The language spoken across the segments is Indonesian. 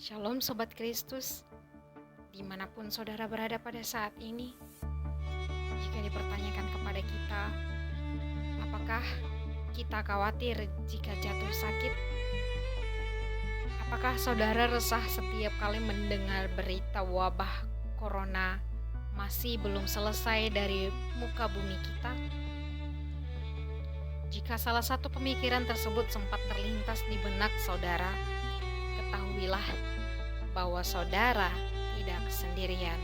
Shalom Sobat Kristus, dimanapun saudara berada pada saat ini. Jika dipertanyakan kepada kita, apakah kita khawatir jika jatuh sakit? Apakah saudara resah setiap kali mendengar berita wabah corona masih belum selesai dari muka bumi kita? Jika salah satu pemikiran tersebut sempat terlintas di benak saudara, ketahuilah bahwa saudara tidak sendirian.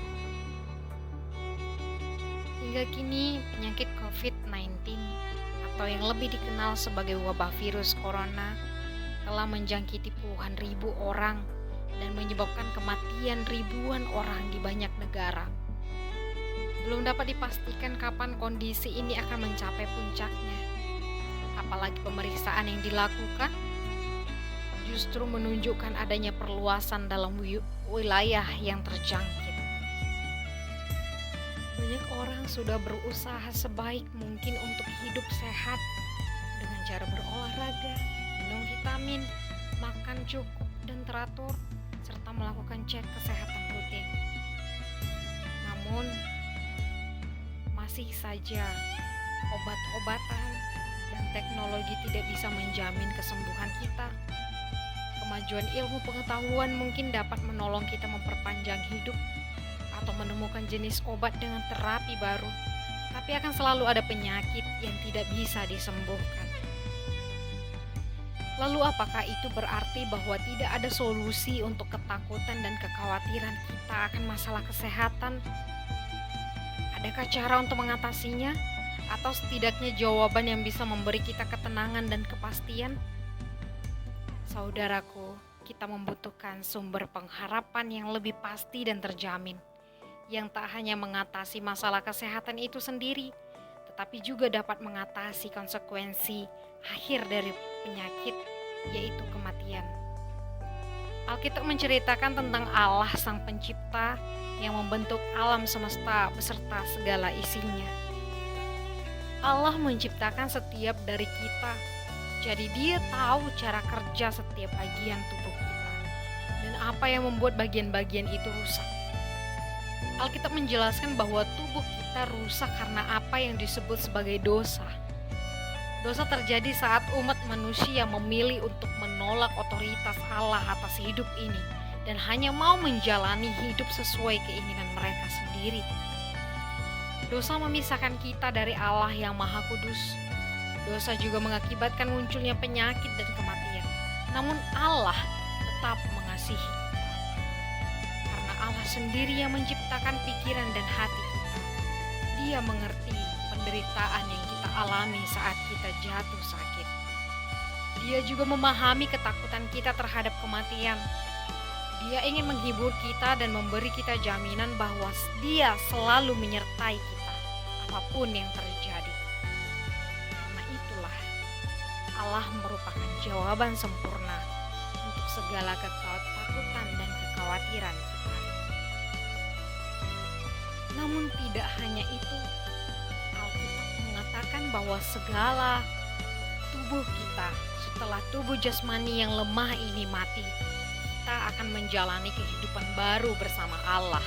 Hingga kini penyakit COVID-19 atau yang lebih dikenal sebagai wabah virus corona telah menjangkiti puluhan ribu orang dan menyebabkan kematian ribuan orang di banyak negara. Belum dapat dipastikan kapan kondisi ini akan mencapai puncaknya. Apalagi pemeriksaan yang dilakukan justru menunjukkan adanya perluasan dalam wilayah yang terjangkit. Banyak orang sudah berusaha sebaik mungkin untuk hidup sehat dengan cara berolahraga, minum vitamin, makan cukup dan teratur, serta melakukan cek kesehatan rutin. Namun, masih saja obat-obatan dan teknologi tidak bisa menjamin kesembuhan kita. Kemajuan ilmu pengetahuan mungkin dapat menolong kita memperpanjang hidup atau menemukan jenis obat dengan terapi baru, tapi akan selalu ada penyakit yang tidak bisa disembuhkan. Lalu apakah itu berarti bahwa tidak ada solusi untuk ketakutan dan kekhawatiran kita akan masalah kesehatan? Adakah cara untuk mengatasinya? Atau setidaknya jawaban yang bisa memberi kita ketenangan dan kepastian? Saudaraku, kita membutuhkan sumber pengharapan yang lebih pasti dan terjamin, yang tak hanya mengatasi masalah kesehatan itu sendiri, tetapi juga dapat mengatasi konsekuensi akhir dari penyakit, yaitu kematian. Alkitab menceritakan tentang Allah Sang Pencipta yang membentuk alam semesta beserta segala isinya. Allah menciptakan setiap dari kita, jadi Dia tahu cara kerja setiap bagian tubuh kita dan apa yang membuat bagian-bagian itu rusak. Alkitab menjelaskan bahwa tubuh kita rusak karena apa yang disebut sebagai dosa. Dosa terjadi saat umat manusia memilih untuk menolak otoritas Allah atas hidup ini dan hanya mau menjalani hidup sesuai keinginan mereka sendiri. Dosa memisahkan kita dari Allah yang Maha Kudus. Dosa juga mengakibatkan munculnya penyakit dan kematian. Namun Allah tetap mengasihi kita. Karena Allah sendiri yang menciptakan pikiran dan hati kita. Dia mengerti penderitaan yang kita alami saat kita jatuh sakit. Dia juga memahami ketakutan kita terhadap kematian. Dia ingin menghibur kita dan memberi kita jaminan bahwa Dia selalu menyertai kita apapun yang terjadi. Karena itulah Allah merupakan jawaban sempurna untuk segala ketakutan dan kekhawatiran kita. Namun tidak hanya itu, Alkitab mengatakan bahwa segala tubuh kita setelah tubuh jasmani yang lemah ini mati, kita akan menjalani kehidupan baru bersama Allah.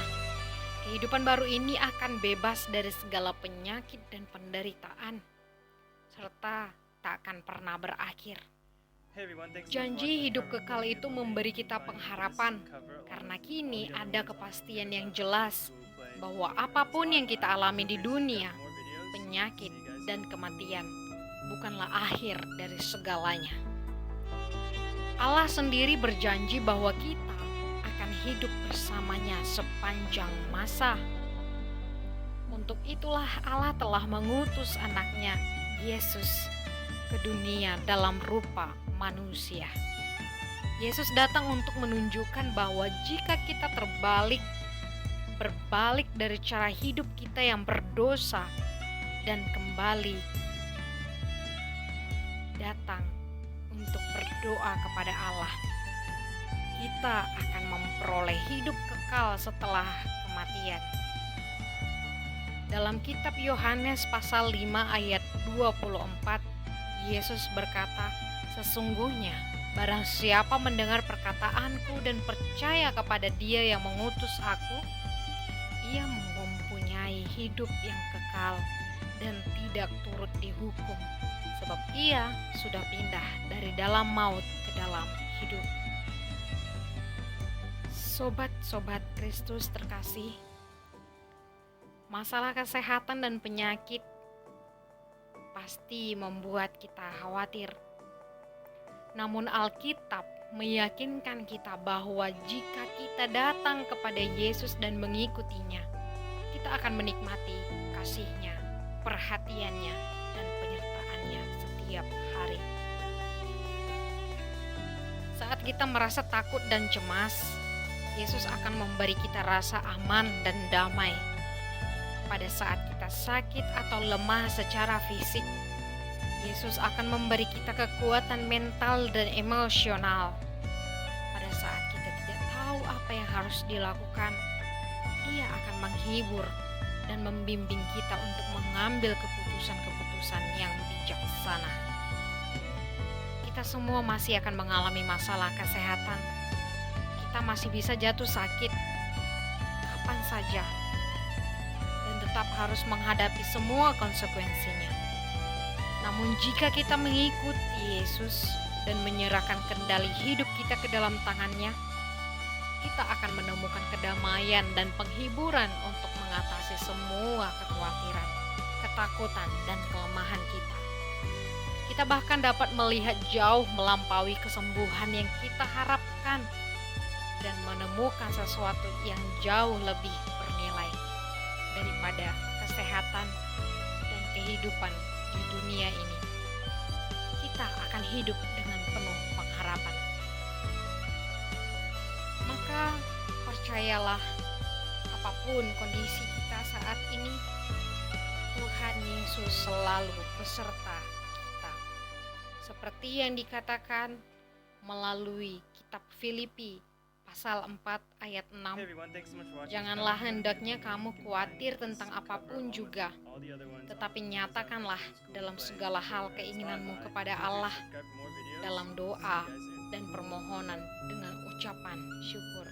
Kehidupan baru ini akan bebas dari segala penyakit dan penderitaan, serta tak akan pernah berakhir. Janji hidup kekal itu memberi kita pengharapan, karena kini ada kepastian yang jelas bahwa apapun yang kita alami di dunia, penyakit dan kematian bukanlah akhir dari segalanya. Allah sendiri berjanji bahwa kita akan hidup bersamanya sepanjang masa. Untuk itulah Allah telah mengutus anaknya, Yesus, ke dunia dalam rupa manusia. Yesus datang untuk menunjukkan bahwa jika kita berbalik dari cara hidup kita yang berdosa dan kembali datang untuk berdoa kepada Allah, kita akan memperoleh hidup kekal setelah kematian. Dalam kitab Yohanes pasal 5 ayat 24, Yesus berkata, "Sesungguhnya Barang siapa mendengar perkataanku dan percaya kepada Dia yang mengutus aku, ia mempunyai hidup yang kekal dan tidak turut dihukum, sebab ia sudah pindah dari dalam maut ke dalam hidup. Sobat-sobat Kristus terkasih, masalah kesehatan dan penyakit pasti membuat kita khawatir. Namun Alkitab meyakinkan kita bahwa jika kita datang kepada Yesus dan mengikutinya, kita akan menikmati kasih-Nya, perhatian-Nya, dan penyertaan-Nya setiap hari. Saat kita merasa takut dan cemas, Yesus akan memberi kita rasa aman dan damai. Pada saat kita sakit atau lemah secara fisik, Yesus akan memberi kita kekuatan mental dan emosional. Pada saat kita tidak tahu apa yang harus dilakukan, Dia akan menghibur dan membimbing kita untuk mengambil keputusan-keputusan yang bijaksana. Kita semua masih akan mengalami masalah kesehatan. Kita masih bisa jatuh sakit kapan saja dan tetap harus menghadapi semua konsekuensinya. Namun jika kita mengikuti Yesus dan menyerahkan kendali hidup kita ke dalam tangan-Nya, kita akan menemukan kedamaian dan penghiburan untuk mengatasi semua kekhawatiran, ketakutan, dan kelemahan kita. Kita bahkan dapat melihat jauh melampaui kesembuhan yang kita harapkan dan menemukan sesuatu yang jauh lebih bernilai daripada kesehatan dan kehidupan di dunia ini. Kita akan hidup dengan penuh pengharapan. Maka percayalah, apapun kondisi kita saat ini, Tuhan Yesus selalu beserta kita. Seperti yang dikatakan melalui kitab Filipi pasal 4 ayat 6. Janganlah hendaknya kamu khawatir tentang apapun juga, tetapi nyatakanlah dalam segala hal keinginanmu kepada Allah dalam doa dan permohonan dengan ucapan syukur.